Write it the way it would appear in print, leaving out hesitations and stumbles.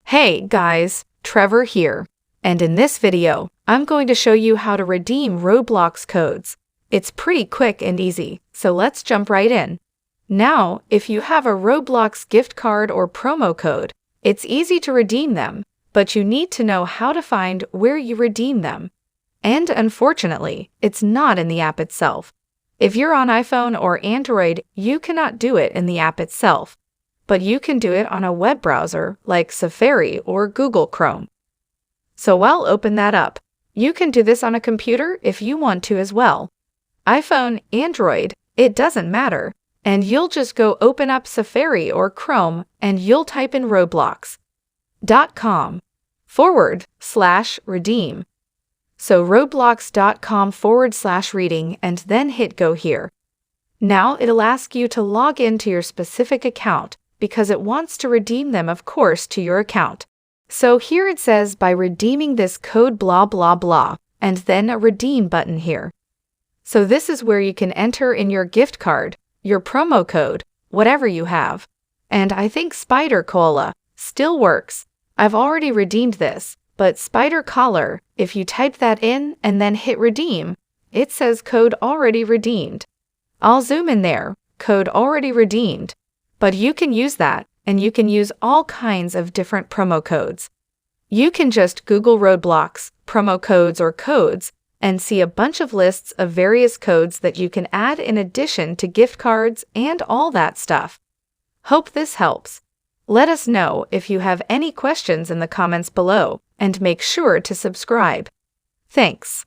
Hey guys, Trevor here, and in this video, I'm going to show you how to redeem Roblox codes. It's pretty quick and easy, so let's jump right in. Now, if you have a Roblox gift card or promo code, it's easy to redeem them, but you need to know how to find where you redeem them. And unfortunately, it's not in the app itself. If you're on iPhone or Android, you cannot do it in the app itself, but you can do it on a web browser like Safari or Google Chrome. So I'll open that up. You can do this on a computer if you want to as well. iPhone, Android, it doesn't matter. And you'll just go open up Safari or Chrome and you'll type in roblox.com/redeem. So roblox.com/reading and then hit go here. Now it'll ask you to log into your specific account because it wants to redeem them, of course, to your account. So here it says by redeeming this code blah blah blah and then a redeem button here. So this is where you can enter in your gift card, your promo code, whatever you have. And I think Spider Cola still works. I've already redeemed this, but Spider Collar, if you type that in and then hit redeem, it says code already redeemed. I'll zoom in there, code already redeemed. But you can use that, and you can use all kinds of different promo codes. You can just Google Roblox, promo codes or codes, and see a bunch of lists of various codes that you can add in addition to gift cards and all that stuff. Hope this helps. Let us know if you have any questions in the comments below, and make sure to subscribe. Thanks.